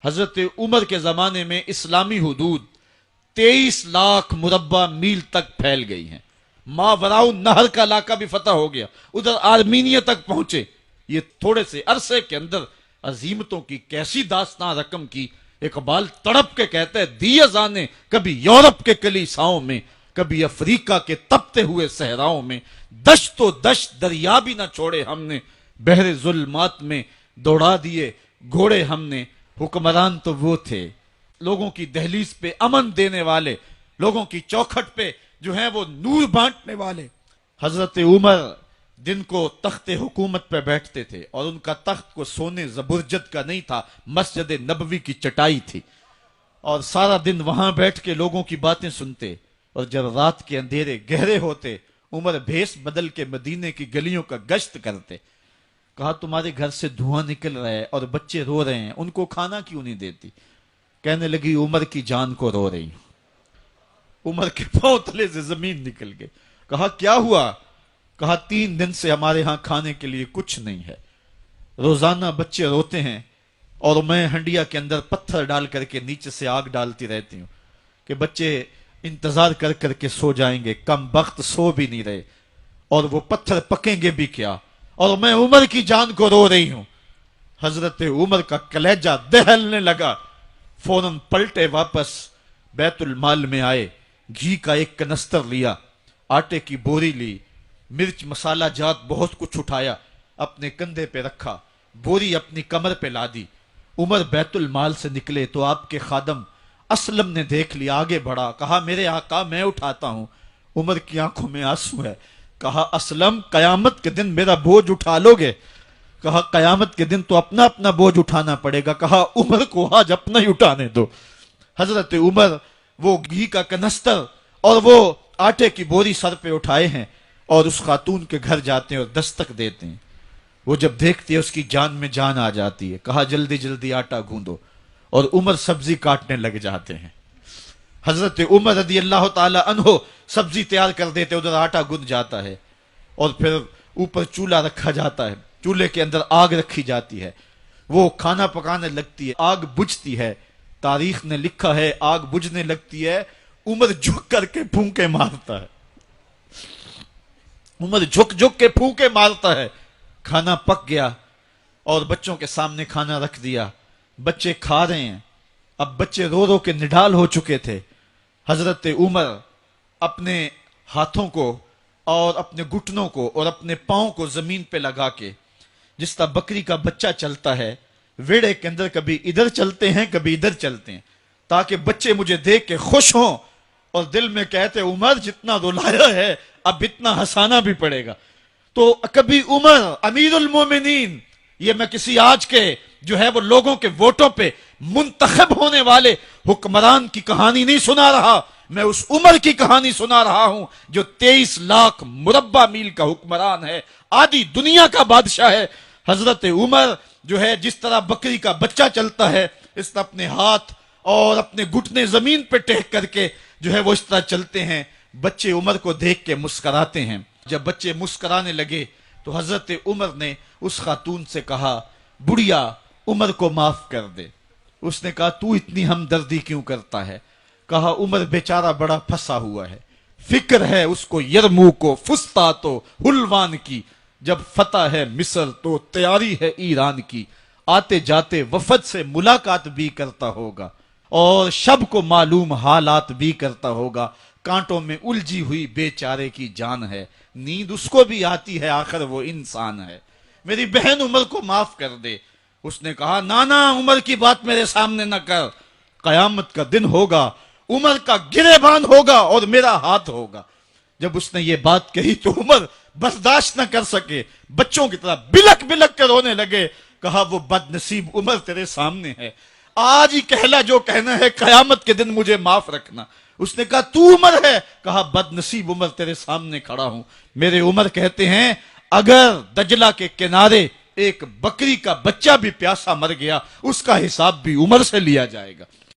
حضرت عمر کے زمانے میں اسلامی حدود 23 لاکھ مربع میل تک پھیل گئی ہیں. ماوراء نہر کا علاقہ بھی فتح ہو گیا, ادھر آرمینیا تک پہنچے. یہ تھوڑے سے عرصے کے اندر عظیمتوں کی کیسی داستان رقم کی. اقبال تڑپ کے کہتے ہیں دی ازانے کبھی یورپ کے کلیساؤں میں, کبھی افریقہ کے تپتے ہوئے صحراؤں میں, دشت و دشت دریا بھی نہ چھوڑے ہم نے, بحر ظلمات میں دوڑا دیے گھوڑے ہم نے. حکمران تو وہ تھے لوگوں کی دہلیز پہ امن دینے والے, لوگوں کی چوکھٹ پہ جو ہیں وہ نور بانٹنے والے. حضرت عمر دن کو تخت حکومت پہ بیٹھتے تھے, اور ان کا تخت کو سونے زبرجد کا نہیں تھا, مسجد نبوی کی چٹائی تھی, اور سارا دن وہاں بیٹھ کے لوگوں کی باتیں سنتے. اور جب رات کے اندھیرے گہرے ہوتے, عمر بھیس بدل کے مدینے کی گلیوں کا گشت کرتے. کہا تمہارے گھر سے دھواں نکل رہا ہے اور بچے رو رہے ہیں, ان کو کھانا کیوں نہیں دیتی؟ کہنے لگی عمر کی جان کو رو رہی ہوں. عمر کے پاؤں تلے سے زمین نکل گئے. کہا کیا ہوا؟ کہا 3 دن سے ہمارے ہاں کھانے کے لیے کچھ نہیں ہے. روزانہ بچے روتے ہیں اور میں ہنڈیا کے اندر پتھر ڈال کر کے نیچے سے آگ ڈالتی رہتی ہوں کہ بچے انتظار کر کر کے سو جائیں گے. کم بخت سو بھی نہیں رہے, اور وہ پتھر پکیں گے بھی کیا, اور میں عمر کی جان کو رو رہی ہوں. حضرت عمر کا کلیجہ دہلنے لگا. فوراً پلٹے واپس, بیت المال میں آئے, گھی کا ایک کنستر لیا, آٹے کی بوری لی, مرچ مسالہ جات بہت کچھ اٹھایا, اپنے کندھے پہ رکھا, بوری اپنی کمر پہ لا دی. عمر بیت المال سے نکلے تو آپ کے خادم اسلم نے دیکھ لیا, آگے بڑھا, کہا میرے آقا میں اٹھاتا ہوں. عمر کی آنکھوں میں آنسو ہے. کہا اسلم قیامت کے دن میرا بوجھ اٹھا لو گے؟ کہا قیامت کے دن تو اپنا اپنا بوجھ اٹھانا پڑے گا. کہا عمر کو آج اپنا ہی اٹھانے دو. حضرت عمر وہ گھی کا کنستر اور وہ آٹے کی بوری سر پہ اٹھائے ہیں, اور اس خاتون کے گھر جاتے ہیں اور دستک دیتے ہیں. وہ جب دیکھتی ہے اس کی جان میں جان آ جاتی ہے. کہا جلدی جلدی آٹا گوندو, اور عمر سبزی کاٹنے لگ جاتے ہیں. حضرت عمر رضی اللہ تعالی عنہ سبزی تیار کر دیتے, ادھر آٹا گند جاتا ہے, اور پھر اوپر چولہا رکھا جاتا ہے, چولہے کے اندر آگ رکھی جاتی ہے, وہ کھانا پکانے لگتی ہے, آگ بجھتی ہے. تاریخ نے لکھا ہے آگ بجھنے لگتی ہے, عمر جھک کر کے پھونکے مارتا ہے. عمر جھک جھک کے پھونکے مارتا ہے. کھانا پک گیا اور بچوں کے سامنے کھانا رکھ دیا. بچے کھا رہے ہیں. اب بچے رو رو کے نڈال ہو چکے تھے. حضرت عمر اپنے ہاتھوں کو اور اپنے گھٹنوں کو اور اپنے پاؤں کو زمین پہ لگا کے, جس طرح بکری کا بچہ چلتا ہے, ویڑے کے اندر کبھی ادھر چلتے ہیں کبھی ادھر چلتے ہیں, تاکہ بچے مجھے دیکھ کے خوش ہوں اور دل میں کہتے عمر جتنا رلایا ہے اب اتنا ہنسانا بھی پڑے گا. تو کبھی عمر امیر المومنین, یہ میں کسی آج کے جو ہے وہ لوگوں کے ووٹوں پہ منتخب ہونے والے حکمران کی کہانی نہیں سنا رہا, میں اس عمر کی کہانی سنا رہا ہوں جو 23 لاکھ مربع میل کا حکمران ہے, آدھی دنیا کا بادشاہ ہے. حضرت عمر جو ہے جس طرح بکری کا بچہ چلتا ہے, اس طرح اپنے ہاتھ اور اپنے گھٹنے زمین پہ ٹیک کر کے جو ہے وہ اس طرح چلتے ہیں. بچے عمر کو دیکھ کے مسکراتے ہیں. جب بچے مسکرانے لگے تو حضرت عمر نے اس خاتون سے کہا بڑھیا عمر کو معاف کر دے. اس نے کہا تو اتنی ہمدردی کیوں کرتا ہے؟ کہا عمر بیچارہ بڑا پھنسا ہوا ہے, فکر ہے اس کو یرموک و فسطاط و حلوان کی, جب فتح ہے مصر تو تیاری ہے ایران کی, آتے جاتے وفد سے ملاقات بھی کرتا ہوگا اور شب کو معلوم حالات بھی کرتا ہوگا. کانٹوں میں الجھی ہوئی بیچارے کی جان ہے, نیند اس کو بھی آتی ہے, آخر وہ انسان ہے, میری بہن عمر کو معاف کر دے. اس نے کہا نانا عمر کی بات میرے سامنے نہ کر, قیامت کا دن ہوگا, عمر کا گریبان ہوگا اور میرا ہاتھ ہوگا. جب اس نے یہ بات کہی تو عمر برداشت نہ کر سکے, بچوں کی طرح بلک بلک کر رونے لگے. کہا وہ بد نصیب عمر تیرے سامنے ہے, آج ہی کہلا جو کہنا ہے, قیامت کے دن مجھے معاف رکھنا. اس نے کہا تو عمر ہے؟ کہا بد نصیب عمر تیرے سامنے کھڑا ہوں. میرے عمر کہتے ہیں اگر دجلہ کے کنارے ایک بکری کا بچہ بھی پیاسا مر گیا, اس کا حساب بھی عمر سے لیا جائے گا.